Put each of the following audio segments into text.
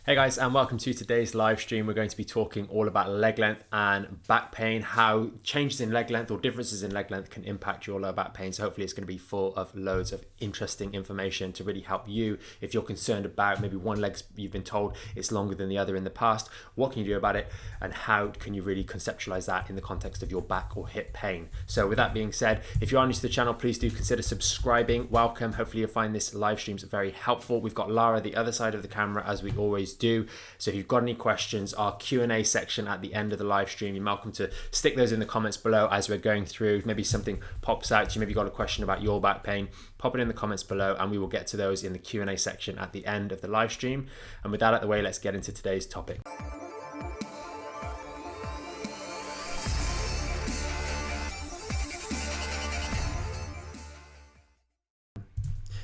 Hey guys, and welcome to today's live stream. We're going to be talking all about leg length and back pain, how changes in leg length or differences in leg length can impact your lower back pain. So hopefully it's going to be full of loads of interesting information to really help you if you're concerned about maybe one leg you've been told it's longer than the other in the past. What can you do about it, and how can you really conceptualize that in the context of your back or hip pain? So with that being said, if you're new to the channel, please do consider subscribing. Welcome. Hopefully you'll find this live streams very helpful. We've got Lara the other side of the camera as we always do. So if you've got any questions, our Q&A section at the end of the live stream, you're welcome to stick those in the comments below as we're going through. Maybe something pops out to you, maybe you've got a question about your back pain, pop it in the comments below and we will get to those in the Q&A section at the end of the live stream. And with that out of the way, let's get into today's topic.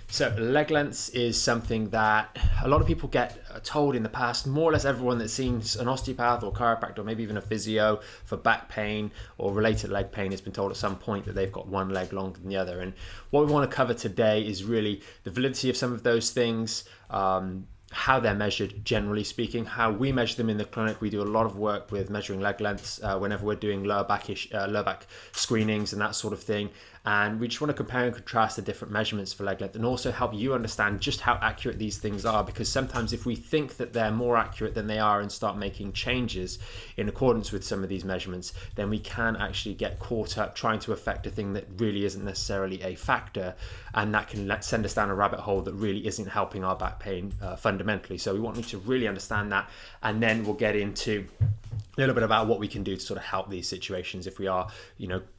So leg lengths is something that a lot of people get told in the past. More or less everyone that's seen an osteopath or chiropractor or maybe even a physio for back pain or related leg pain has been told at some point that they've got one leg longer than the other. And what we want to cover today is really the validity of some of those things, how they're measured, generally speaking, how we measure them in the clinic. We do a lot of work with measuring leg lengths whenever we're doing lower back screenings and that sort of thing. And we just want to compare and contrast the different measurements for leg length and also help you understand just how accurate these things are, because sometimes if we think that they're more accurate than they are and start making changes in accordance with some of these measurements, then we can actually get caught up trying to affect a thing that really isn't necessarily a factor, and that can send us down a rabbit hole that really isn't helping our back pain fundamentally. So we want you to really understand that, and then we'll get into a little bit about what we can do to sort of help these situations if we are,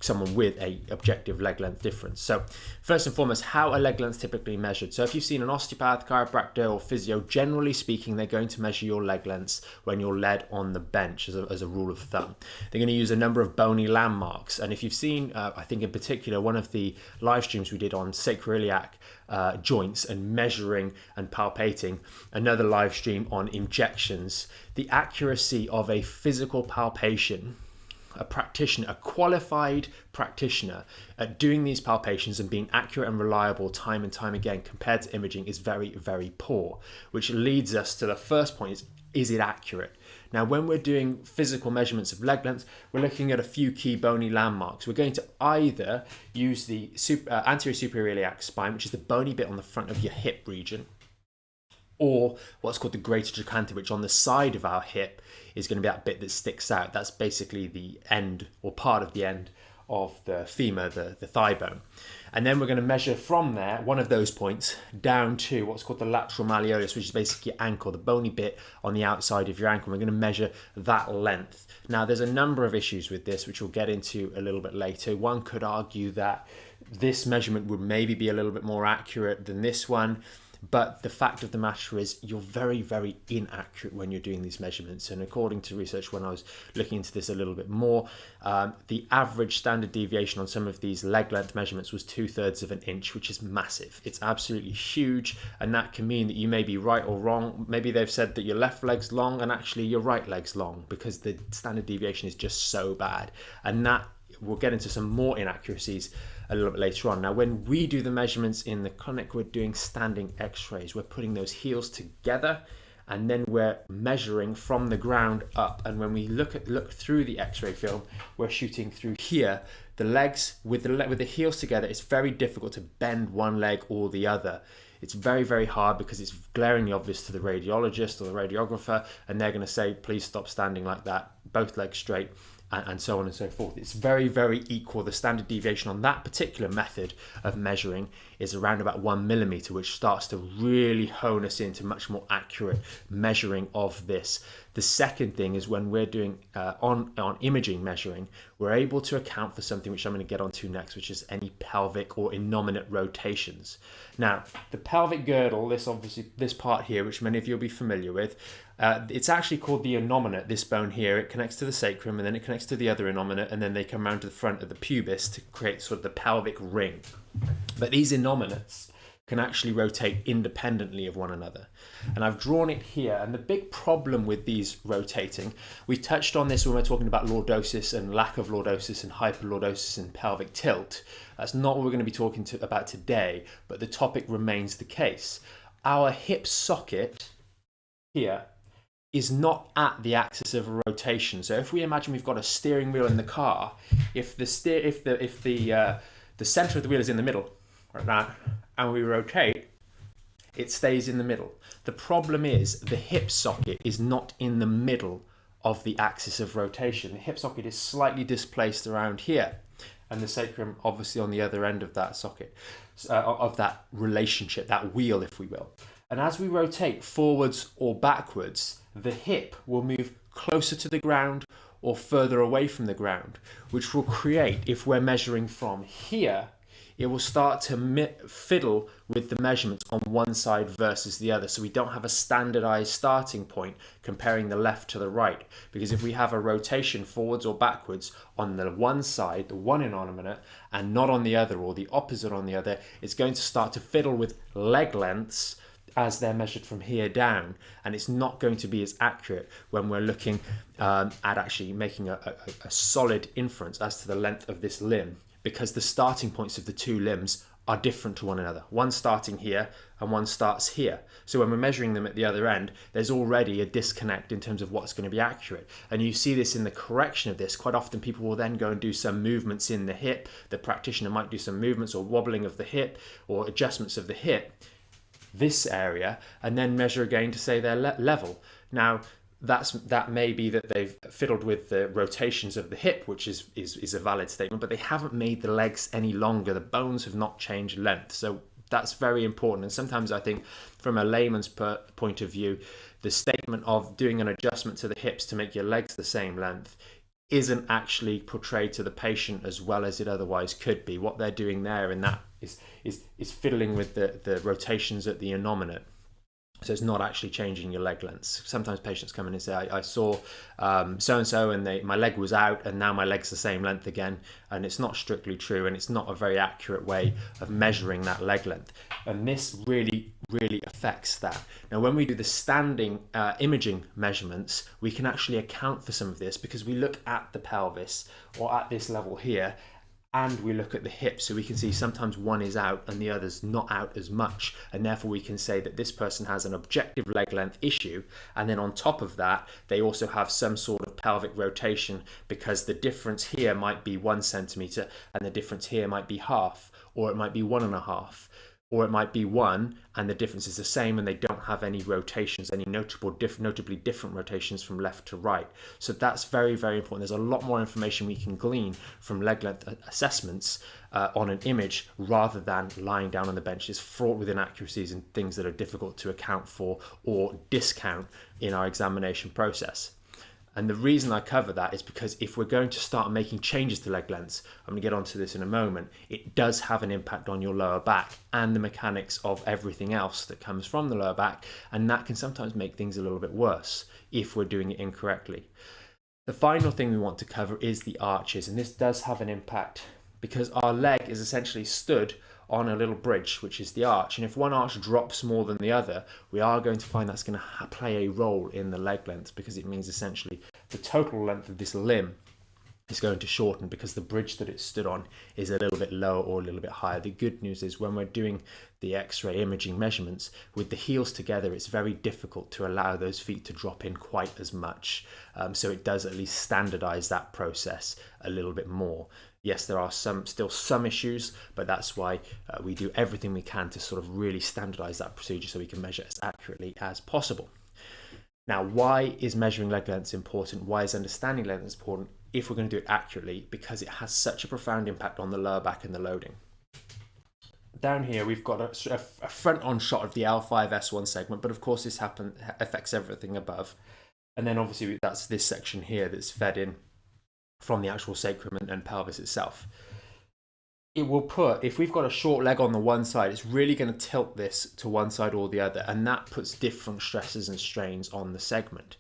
someone with a objective leg length difference. So first and foremost, how are leg lengths typically measured? So if you've seen an osteopath, chiropractor or physio, generally speaking, they're going to measure your leg lengths when you're led on the bench as a rule of thumb. They're going to use a number of bony landmarks. And if you've seen, I think in particular, one of the live streams we did on sacroiliac joints and measuring and palpating, another live stream on injections, the accuracy of a physical palpation, a qualified practitioner at doing these palpations and being accurate and reliable time and time again compared to imaging is very, very poor, which leads us to the first point is it accurate? Now, when we're doing physical measurements of leg length, we're looking at a few key bony landmarks. We're going to either use the anterior superior iliac spine, which is the bony bit on the front of your hip region, or what's called the greater trochanter, which on the side of our hip is going to be that bit that sticks out. That's basically the end or part of the end of the femur, the thigh bone. And then we're going to measure from there, one of those points, down to what's called the lateral malleolus, which is basically your ankle, the bony bit on the outside of your ankle. We're going to measure that length. Now, there's a number of issues with this, which we'll get into a little bit later. One could argue that this measurement would maybe be a little bit more accurate than this one. But the fact of the matter is you're very, very inaccurate when you're doing these measurements. And according to research, when I was looking into this a little bit more, the average standard deviation on some of these leg length measurements was 2/3 of an inch, which is massive. It's absolutely huge. And that can mean that you may be right or wrong. Maybe they've said that your left leg's long and actually your right leg's long because the standard deviation is just so bad. And that we'll get into some more inaccuracies a little bit later on. Now, when we do the measurements in the clinic, we're doing standing x-rays. We're putting those heels together and then we're measuring from the ground up. And when we look through the x-ray film, we're shooting through here. The legs with the heels together, it's very difficult to bend one leg or the other. It's very, very hard because it's glaringly obvious to the radiologist or the radiographer, and they're going to say, please stop standing like that, both legs straight, and so on and so forth. It's very, very equal. The standard deviation on that particular method of measuring is around about 1 millimeter, which starts to really hone us into much more accurate measuring of this. The second thing is when we're doing on imaging measuring, we're able to account for something which I'm going to get onto next, which is any pelvic or innominate rotations. Now, the pelvic girdle, this part here, which many of you will be familiar with, it's actually called the innominate, this bone here. It connects to the sacrum and then it connects to the other innominate, and then they come around to the front of the pubis to create sort of the pelvic ring. But these innominates can actually rotate independently of one another. And I've drawn it here. And the big problem with these rotating, we touched on this when we're talking about lordosis and lack of lordosis and hyperlordosis and pelvic tilt. That's not what we're going to be talking about today, but the topic remains the case. Our hip socket here is not at the axis of rotation. So if we imagine we've got a steering wheel in the car, if the center of the wheel is in the middle, like that, and we rotate, it stays in the middle. The problem is the hip socket is not in the middle of the axis of rotation. The hip socket is slightly displaced around here, and the sacrum obviously on the other end of that socket, of that relationship, that wheel, if we will. And as we rotate forwards or backwards, the hip will move closer to the ground or further away from the ground, which will create, if we're measuring from here, it will start to fiddle with the measurements on one side versus the other. So we don't have a standardized starting point comparing the left to the right. Because if we have a rotation forwards or backwards on the one side, the one innominate, and not on the other, or the opposite on the other, it's going to start to fiddle with leg lengths as they're measured from here down, and it's not going to be as accurate when we're looking at actually making a solid inference as to the length of this limb, because the starting points of the two limbs are different to one another. One starting here and one starts here. So when we're measuring them at the other end, there's already a disconnect in terms of what's going to be accurate. And you see this in the correction of this. Quite often people will then go and do some movements in the hip. The practitioner might do some movements or wobbling of the hip or adjustments of the hip, this area, and then measure again to say they're level. Now, that may be that they've fiddled with the rotations of the hip, which is a valid statement, but they haven't made the legs any longer. The bones have not changed length. So that's very important. And sometimes I think from a layman's point of view, the statement of doing an adjustment to the hips to make your legs the same length isn't actually portrayed to the patient as well as it otherwise could be. What they're doing there in that is fiddling with the rotations at the innominate. So it's not actually changing your leg lengths. Sometimes patients come in and say, I saw so-and-so and my leg was out and now my leg's the same length again. And it's not strictly true, and it's not a very accurate way of measuring that leg length. And this really, really affects that. Now, when we do the standing imaging measurements, we can actually account for some of this because we look at the pelvis or at this level here, and we look at the hips, so we can see sometimes one is out and the other's not out as much, and therefore we can say that this person has an objective leg length issue, and then on top of that they also have some sort of pelvic rotation, because the difference here might be 1 centimeter and the difference here might be half, or it might be 1.5, or it might be 1 and the difference is the same and they don't have any rotations, any notably different rotations from left to right. So that's very, very important. There's a lot more information we can glean from leg length assessments on an image rather than lying down on the bench. It's fraught with inaccuracies and things that are difficult to account for or discount in our examination process. And the reason I cover that is because if we're going to start making changes to leg lengths, I'm going to get onto this in a moment, it does have an impact on your lower back and the mechanics of everything else that comes from the lower back, and that can sometimes make things a little bit worse if we're doing it incorrectly. The final thing we want to cover is the arches, and this does have an impact because our leg is essentially stood on a little bridge, which is the arch, and if one arch drops more than the other, we are going to find that's going to play a role in the leg length, because it means essentially the total length of this limb is going to shorten because the bridge that it stood on is a little bit lower or a little bit higher. The good news is when we're doing the X-ray imaging measurements with the heels together, it's very difficult to allow those feet to drop in quite as much, so it does at least standardize that process a little bit more. Yes, there are still some issues, but that's why we do everything we can to sort of really standardize that procedure so we can measure as accurately as possible. Now, why is measuring leg lengths important? Why is understanding leg lengths important if we're going to do it accurately? Because it has such a profound impact on the lower back and the loading. Down here, we've got a front-on shot of the L5-S1 segment, but of course this affects everything above. And then obviously that's this section here that's fed in from the actual sacrum and pelvis itself. It will put, if we've got a short leg on the one side, it's really going to tilt this to one side or the other, and that puts different stresses and strains on the segment.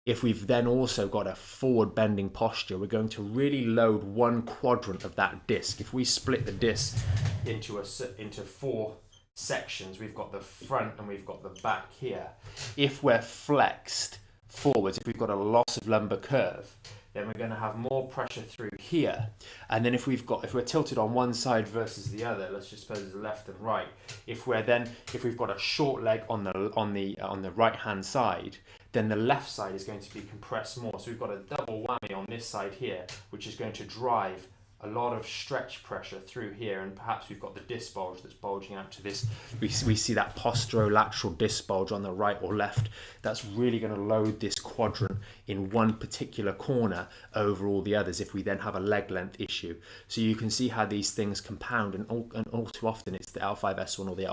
If we've then also got a forward bending posture, we're going to really load one quadrant of that disc. If we split the disc into 4 sections, we've got the front and we've got the back here. If we're flexed forwards, if we've got a loss of lumbar curve, then we're going to have more pressure through here. And then if we're tilted on one side versus the other, let's just suppose the left and right, if we've got a short leg on the right hand side, then the left side is going to be compressed more. So we've got a double whammy on this side here, which is going to drive a lot of stretch pressure through here, and perhaps we've got the disc bulge that's bulging out to this. We see that posterolateral disc bulge on the right or left. That's really going to load this quadrant in one particular corner over all the others if we then have a leg length issue. So you can see how these things compound, and all too often it's the L5S1 or the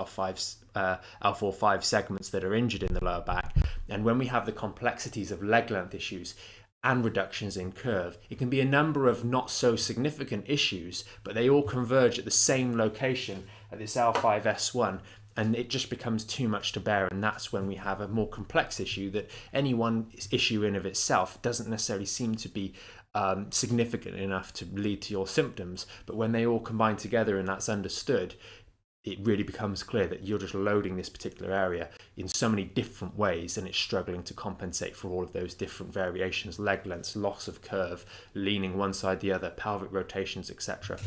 L4-5 segments that are injured in the lower back. And when we have the complexities of leg length issues and reductions in curve, it can be a number of not so significant issues, but they all converge at the same location at this L5S1, and it just becomes too much to bear. And that's when we have a more complex issue that any one issue in of itself doesn't necessarily seem to be significant enough to lead to your symptoms, but when they all combine together and that's understood, it really becomes clear that you're just loading this particular area in so many different ways, and it's struggling to compensate for all of those different variations: leg lengths, loss of curve, leaning one side the other, pelvic rotations, etc.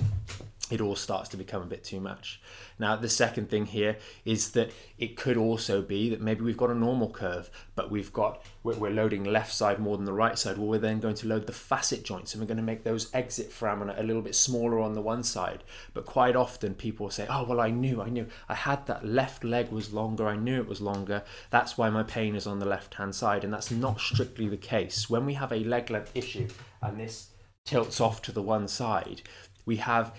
It all starts to become a bit too much. Now, the second thing here is that it could also be that maybe we've got a normal curve, but we're loading left side more than the right side. Well, we're then going to load the facet joints, and we're going to make those exit foramina a little bit smaller on the one side. But quite often people say, oh, well, I knew I had that left leg was longer, I knew it was longer, that's why my pain is on the left hand side. And that's not strictly the case. When we have a leg length issue and this tilts off to the one side, we have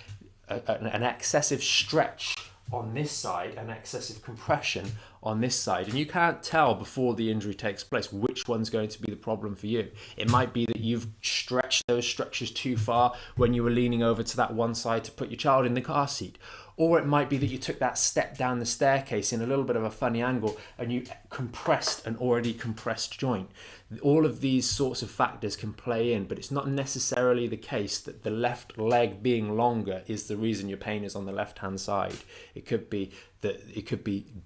an excessive stretch on this side and excessive compression on this side, and you can't tell before the injury takes place which one's going to be the problem for you. It might be that you've stretched those structures too far when you were leaning over to that one side to put your child in the car seat, or it might be that you took that step down the staircase in a little bit of a funny angle and you compressed an already compressed joint. All of these sorts of factors can play in, but it's not necessarily the case that the left leg being longer is the reason your pain is on the left hand side. It could be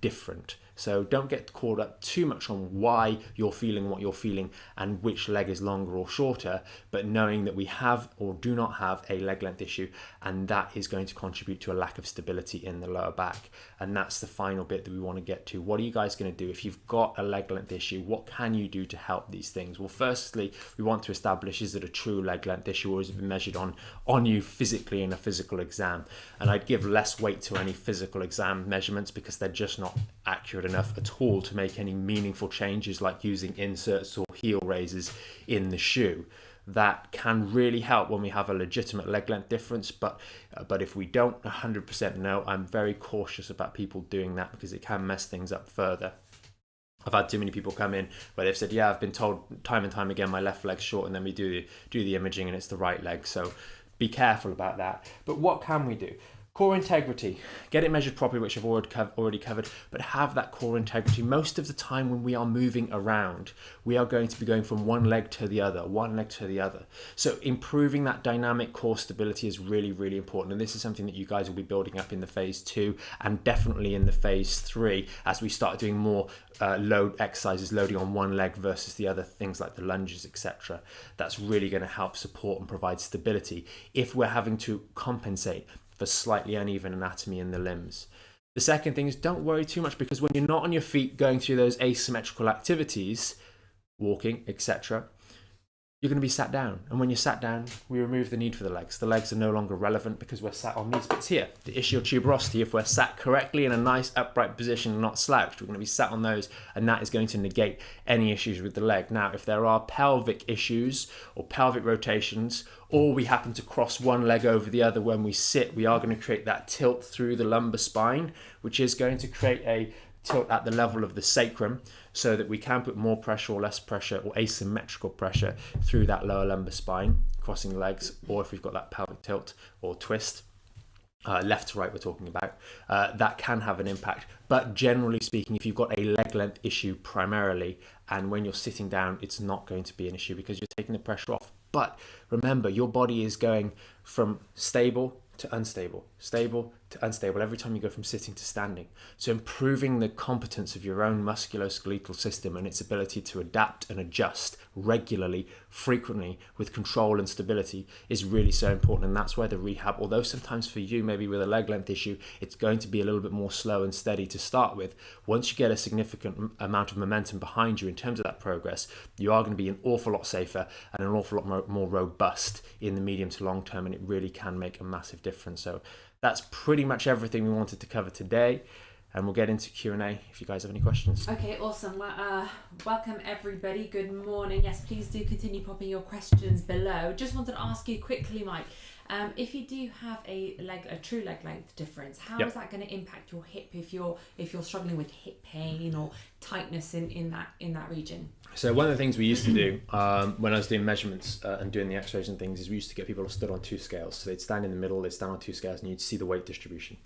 different. So don't get caught up too much on why you're feeling what you're feeling and which leg is longer or shorter, but knowing that we have or do not have a leg length issue, and that is going to contribute to a lack of stability in the lower back. And that's the final bit that we want to get to. What are you guys going to do if you've got a leg length issue? What can you do to help these things? Well, firstly, we want to establish, is it a true leg length issue, or is it measured on you physically in a physical exam? And I'd give less weight to any physical exam measurements because they're just not accurate enough at all to make any meaningful changes, like using inserts or heel raises in the shoe. That can really help when we have a legitimate leg length difference, but if we don't 100% know, I'm very cautious about people doing that because it can mess things up further. I've had too many people come in where they've said, yeah, I've been told time and time again my left leg's short, and then we do the imaging and it's the right leg. So be careful about that. But what can we do? Core integrity, get it measured properly, which I've already covered, but have that core integrity. Most of the time when we are moving around, we are going to be going from one leg to the other. So improving that dynamic core stability is really, really important. And this is something that you guys will be building up in the phase 2 and definitely in the phase 3 as we start doing more load exercises, loading on one leg versus the other, things like the lunges, etc. That's really going to help support and provide stability if we're having to compensate for slightly uneven anatomy in the limbs. The second thing is, don't worry too much, because when you're not on your feet going through those asymmetrical activities, walking, etc., you're going to be sat down. And when you're sat down, we remove the need for the legs. The legs are no longer relevant because we're sat on these bits here. The ischial tuberosity, if we're sat correctly in a nice upright position and not slouched, we're going to be sat on those, and that is going to negate any issues with the leg. Now, if there are pelvic issues or pelvic rotations, or we happen to cross one leg over the other when we sit, we are going to create that tilt through the lumbar spine, which is going to create a tilt at the level of the sacrum, so that we can put more pressure or less pressure or asymmetrical pressure through that lower lumbar spine, crossing the legs, or if we've got that pelvic tilt or twist, left to right we're talking about, that can have an impact. But generally speaking, if you've got a leg length issue primarily, and when you're sitting down, it's not going to be an issue because you're taking the pressure off. But remember, your body is going from stable to unstable, stable unstable every time you go from sitting to standing. So improving the competence of your own musculoskeletal system and its ability to adapt and adjust regularly, frequently, with control and stability is really so important. And that's where the rehab, although sometimes for you, maybe with a leg length issue, it's going to be a little bit more slow and steady to start with. Once you get a significant amount of momentum behind you in terms of that progress, you are going to be an awful lot safer and an awful lot more robust in the medium to long term, and it really can make a massive difference. So that's pretty much everything we wanted to cover today, and we'll get into Q&A if you guys have any questions. Okay, awesome. Welcome everybody. Good morning. Yes, please do continue popping your questions below. Just wanted to ask you quickly, Mike, if you do have a true leg length difference, how is that going to impact your hip if you're struggling with hip pain or tightness in that region? So one of the things we used to do when I was doing measurements and doing the x-rays and things is we used to get people stood on 2 scales. So they'd stand in the middle, they'd stand on 2 scales, and you'd see the weight distribution.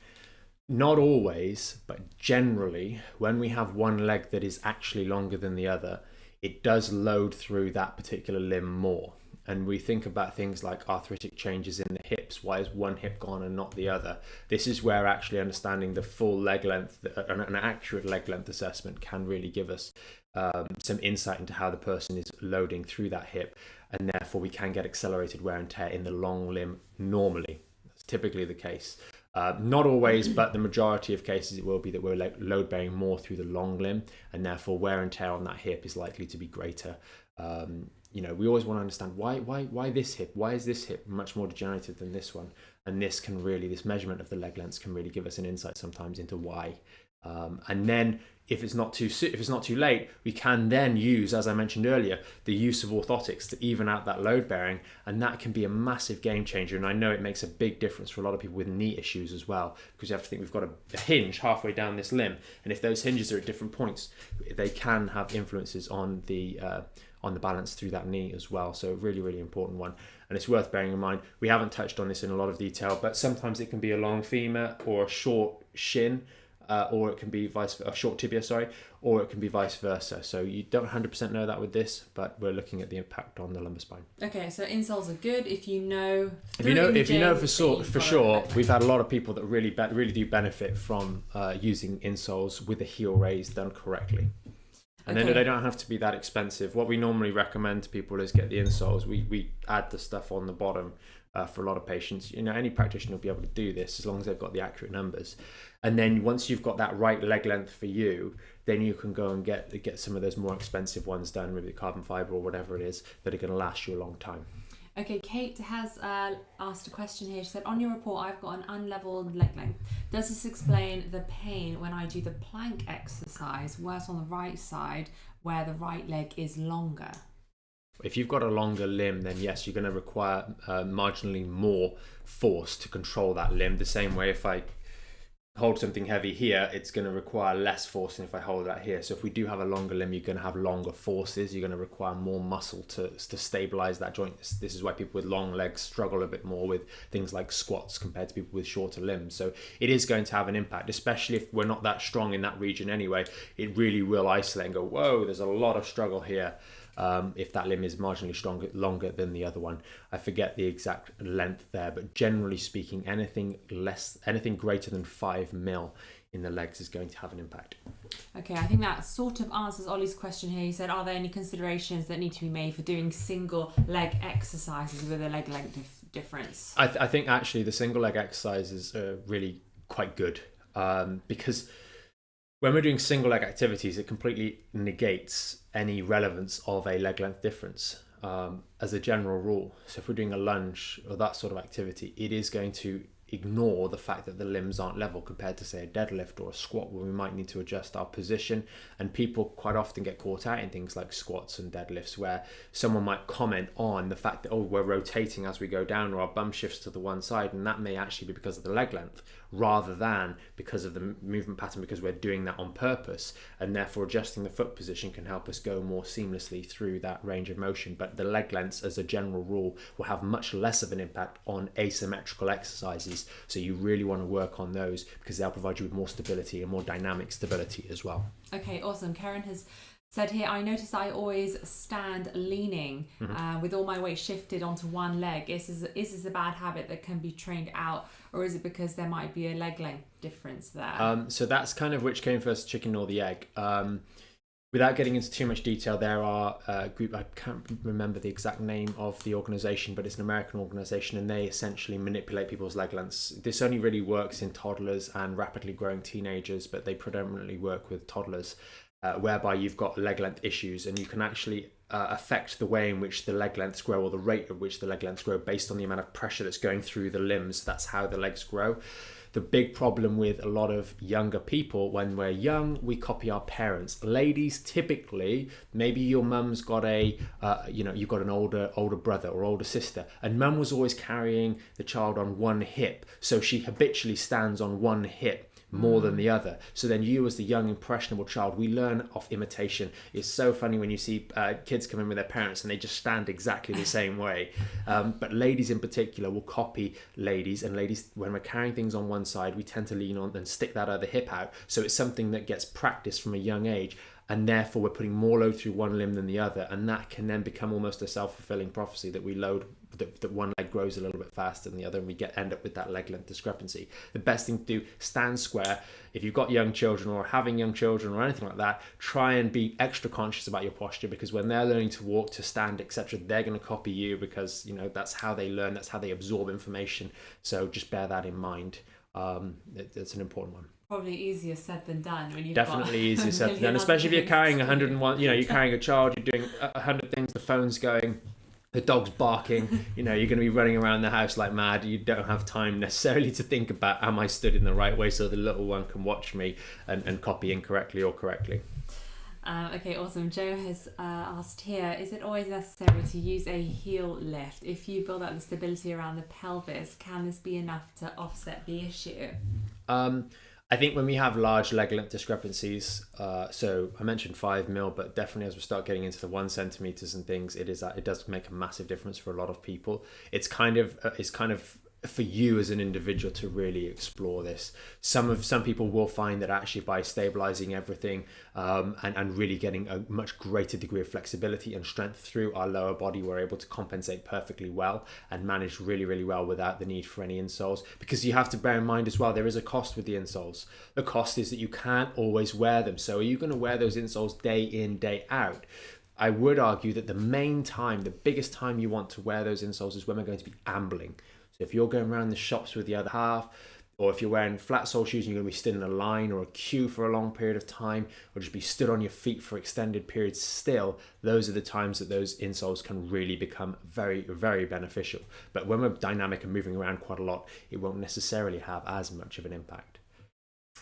Not always, but generally, when we have one leg that is actually longer than the other, it does load through that particular limb more. And we think about things like arthritic changes in the hips. Why is one hip gone and not the other? This is where actually understanding the full leg length, an accurate leg length assessment can really give us some insight into how the person is loading through that hip. And therefore we can get accelerated wear and tear in the long limb normally. That's typically the case. Not always, but the majority of cases it will be that we're load bearing more through the long limb, and therefore wear and tear on that hip is likely to be greater. We always want to understand why this hip, why is this hip much more degenerative than this one? And this measurement of the leg lengths can really give us an insight sometimes into why. And then if it's not too late, we can then use, as I mentioned earlier, the use of orthotics to even out that load bearing, and that can be a massive game changer. And I know it makes a big difference for a lot of people with knee issues as well, because you have to think we've got a hinge halfway down this limb, and if those hinges are at different points, they can have influences on the balance through that knee as well. So really, really important one. And it's worth bearing in mind, we haven't touched on this in a lot of detail, but sometimes it can be a long femur or a short shin, or it can be a short tibia, or it can be vice versa. So you don't 100% know that with this, but we're looking at the impact on the lumbar spine. Okay, so insoles are good if you know. If you know for sure, we've had a lot of people that really do benefit from using insoles with the heel raise done correctly. And then they don't have to be that expensive. What we normally recommend to people is get the insoles. We add the stuff on the bottom for a lot of patients. Any practitioner will be able to do this as long as they've got the accurate numbers. And then once you've got that right leg length for you, then you can go and get some of those more expensive ones done with the carbon fiber or whatever it is that are going to last you a long time. Okay, Kate has asked a question here. She said, on your report, I've got an unleveled leg length. Does this explain the pain when I do the plank exercise, worse on the right side, where the right leg is longer? If you've got a longer limb, then yes, you're going to require marginally more force to control that limb. The same way if I hold something heavy here, it's going to require less force than if I hold that here. So if we do have a longer limb, you're going to have longer forces. You're going to require more muscle to stabilize that joint. This is why people with long legs struggle a bit more with things like squats compared to people with shorter limbs. So it is going to have an impact, especially if we're not that strong in that region anyway. It really will isolate and go, whoa, there's a lot of struggle here. If that limb is marginally longer than the other one. I forget the exact length there, but generally speaking, anything greater than 5 mil in the legs is going to have an impact. Okay, I think that sort of answers Ollie's question here. He said, are there any considerations that need to be made for doing single leg exercises with a leg length difference? I think actually the single leg exercises are really quite good because when we're doing single leg activities, it completely negates any relevance of a leg length difference as a general rule. So if we're doing a lunge or that sort of activity, it is going to ignore the fact that the limbs aren't level compared to, say, a deadlift or a squat, where we might need to adjust our position. And people quite often get caught out in things like squats and deadlifts, where someone might comment on the fact that, we're rotating as we go down, or our bum shifts to the one side, and that may actually be because of the leg length rather than because of the movement pattern, because we're doing that on purpose, and therefore adjusting the foot position can help us go more seamlessly through that range of motion. But the leg lengths, as a general rule, will have much less of an impact on asymmetrical exercises. So you really want to work on those because they'll provide you with more stability and more dynamic stability as well. Okay, awesome. Karen has Said here, I notice that I always stand leaning with all my weight shifted onto one leg. Is this a bad habit that can be trained out, or is it because there might be a leg length difference there? So that's kind of which came first, chicken or the egg. Without getting into too much detail, there are a group, I can't remember the exact name of the organisation, but it's an American organisation, and they essentially manipulate people's leg lengths. This only really works in toddlers and rapidly growing teenagers, but they predominantly work with toddlers. Whereby you've got leg length issues, and you can actually affect the way in which the leg lengths grow, or the rate at which the leg lengths grow, based on the amount of pressure that's going through the limbs. That's how the legs grow. The big problem with a lot of younger people, when we're young, we copy our parents. Ladies, typically, maybe your mum's got you've got an older brother or older sister, and mum was always carrying the child on one hip, so she habitually stands on one hip more than the other. So then you, as the young impressionable child, we learn off imitation. It's so funny when you see kids come in with their parents and they just stand exactly the same way. But ladies in particular will copy ladies, and ladies, when we're carrying things on one side, we tend to lean on and stick that other hip out. So it's something that gets practiced from a young age, and therefore we're putting more load through one limb than the other, and that can then become almost a self-fulfilling prophecy that we load that one leg grows a little bit faster than the other, and we end up with that leg length discrepancy. The best thing to do, stand square. If you've got young children or having young children or anything like that, try and be extra conscious about your posture, because when they're learning to walk, to stand, etc., they're going to copy you, because that's how they learn, that's how they absorb information. So just bear that in mind. It's an important one. Probably easier said than done when you've definitely easier said than done, especially if you're carrying 101. You're carrying a child, you're doing 100 things, the phone's going, the dog's barking, you're going to be running around the house like mad. You don't have time necessarily to think about, am I stood in the right way so the little one can watch me and copy incorrectly or correctly. Okay, awesome. Joe has asked here, is it always necessary to use a heel lift? If you build up the stability around the pelvis, can this be enough to offset the issue? I think when we have large leg length discrepancies, so I mentioned 5 mil, but definitely as we start getting into the 1 centimeters and things, it does make a massive difference for a lot of people. It's kind of for you as an individual to really explore this. Some people will find that actually by stabilizing everything and really getting a much greater degree of flexibility and strength through our lower body, we're able to compensate perfectly well and manage really, really well without the need for any insoles. Because you have to bear in mind as well, there is a cost with the insoles. The cost is that you can't always wear them. So are you going to wear those insoles day in, day out? I would argue that the biggest time you want to wear those insoles is when we're going to be ambling. So if you're going around the shops with the other half, or if you're wearing flat sole shoes and you're going to be stood in a line or a queue for a long period of time, or just be stood on your feet for extended periods still, those are the times that those insoles can really become very, very beneficial. But when we're dynamic and moving around quite a lot, it won't necessarily have as much of an impact.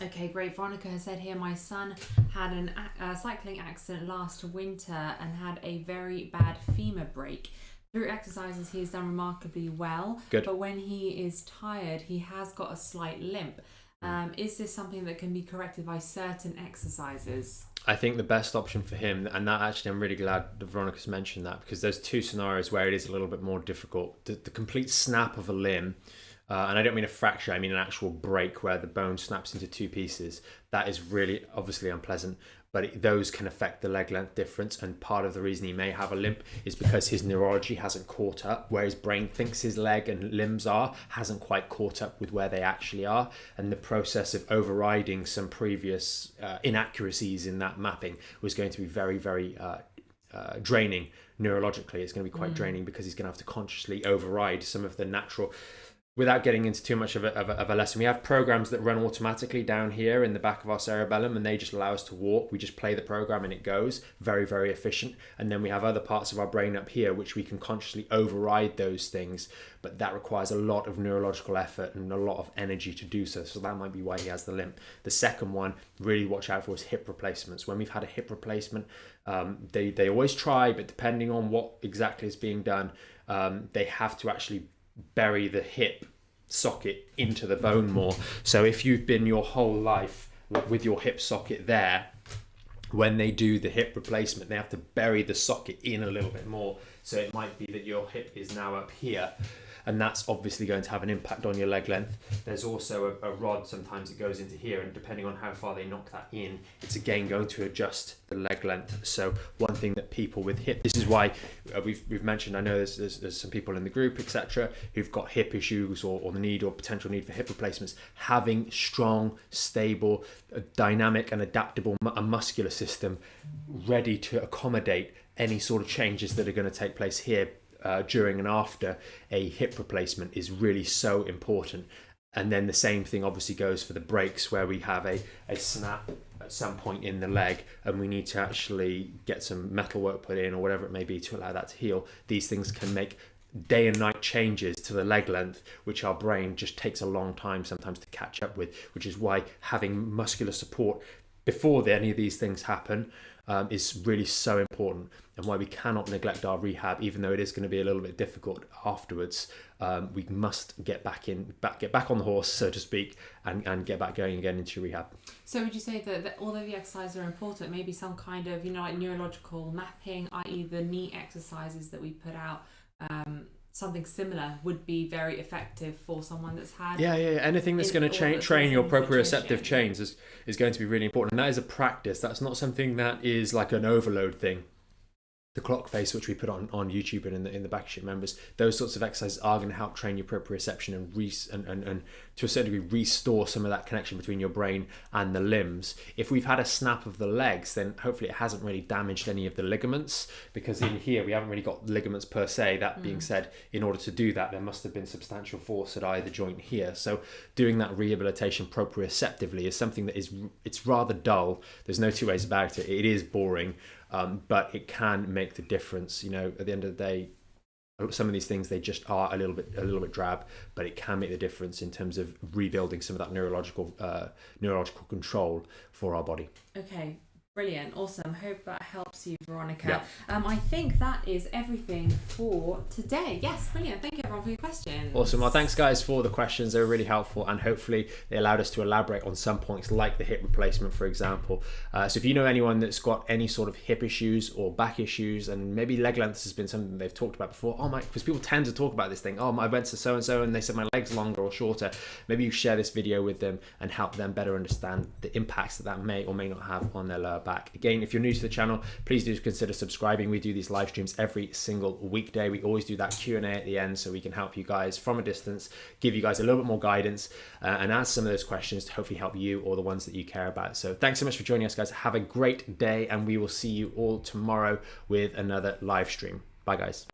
Okay, great. Veronica has said here, my son had a cycling accident last winter and had a very bad femur break. Through exercises, he has done remarkably well. Good. But when he is tired, he has got a slight limp. Is this something that can be corrected by certain exercises? I think the best option for him, and that actually I'm really glad that Veronica's mentioned that, because there's 2 scenarios where it is a little bit more difficult. The complete snap of a limb, and I don't mean a fracture, I mean an actual break where the bone snaps into 2 pieces. That is really obviously unpleasant. But those can affect the leg length difference, and part of the reason he may have a limp is because his neurology hasn't caught up. Where his brain thinks his leg and limbs are hasn't quite caught up with where they actually are, and the process of overriding some previous inaccuracies in that mapping was going to be very, very draining neurologically. It's going to be quite draining, because he's going to have to consciously override some of the natural. Without getting into too much of a lesson, we have programs that run automatically down here in the back of our cerebellum, and they just allow us to walk. We just play the program and it goes. Very, very efficient. And then we have other parts of our brain up here which we can consciously override those things, but that requires a lot of neurological effort and a lot of energy to do so. So that might be why he has the limp. The second one, really watch out for, is hip replacements. When we've had a hip replacement, they always try, but depending on what exactly is being done, they have to actually bury the hip socket into the bone more. So if you've been your whole life with your hip socket there, when they do the hip replacement, they have to bury the socket in a little bit more. So it might be that your hip is now up here, and that's obviously going to have an impact on your leg length. There's also a rod, sometimes it goes into here, and depending on how far they knock that in, it's again going to adjust the leg length. So one thing that people with hip, this is why we've mentioned, I know there's some people in the group, etc., who've got hip issues or the need or potential need for hip replacements. Having strong, stable, dynamic and adaptable a muscular system ready to accommodate any sort of changes that are going to take place here during and after a hip replacement is really so important. And then the same thing obviously goes for the breaks, where we have a snap at some point in the leg and we need to actually get some metal work put in or whatever it may be to allow that to heal. These things can make day and night changes to the leg length, which our brain just takes a long time sometimes to catch up with, which is why having muscular support before any of these things happen is really so important, and why we cannot neglect our rehab, even though it is going to be a little bit difficult afterwards. We must get back on the horse, so to speak, and get back going again into rehab. So would you say that although the exercises are important, maybe some kind of, like neurological mapping, i.e. the knee exercises that we put out, something similar would be very effective for someone that's had anything that's going to train your proprioceptive chains is going to be really important, and that is a practice. That's not something that is like an overload thing. The clock face, which we put on YouTube and in the Backship members, those sorts of exercises are going to help train your proprioception and to a certain degree restore some of that connection between your brain and the limbs. If we've had a snap of the legs, then hopefully it hasn't really damaged any of the ligaments, because in here we haven't really got ligaments per se. That being said, in order to do that, there must have been substantial force at either joint here. So doing that rehabilitation proprioceptively is something that it's rather dull. There's no two ways about it. It is boring. But it can make the difference. At the end of the day, some of these things, they just are a little bit drab, but it can make the difference in terms of rebuilding some of that neurological control for our body. Okay. Brilliant, awesome. Hope that helps you, Veronica. Yeah. I think that is everything for today. Yes, brilliant. Thank you, everyone, for your questions. Awesome. Well, thanks, guys, for the questions. They were really helpful, and hopefully they allowed us to elaborate on some points, like the hip replacement, for example. So if you know anyone that's got any sort of hip issues or back issues, and maybe leg length has been something they've talked about before, because people tend to talk about this thing. I went to so-and-so and they said my leg's longer or shorter. Maybe you share this video with them and help them better understand the impacts that may or may not have on their lower back. Again, if you're new to the channel, please do consider subscribing. We do these live streams every single weekday. We always do that Q&A at the end, so we can help you guys from a distance, give you guys a little bit more guidance, and answer some of those questions to hopefully help you or the ones that you care about. So thanks so much for joining us, guys. Have a great day, and we will see you all tomorrow with another live stream. Bye, guys.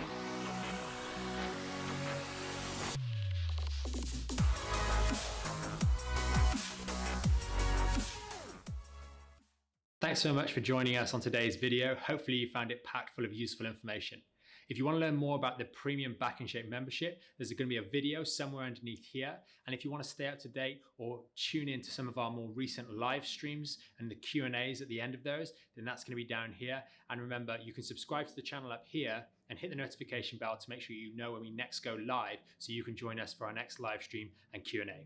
Thanks so much for joining us on today's video. Hopefully you found it packed full of useful information. If you want to learn more about the premium Back in Shape membership, there's going to be a video somewhere underneath here. And if you want to stay up to date or tune into some of our more recent live streams and the Q&As at the end of those, then that's going to be down here. And remember, you can subscribe to the channel up here and hit the notification bell to make sure you know when we next go live, so you can join us for our next live stream and Q&A.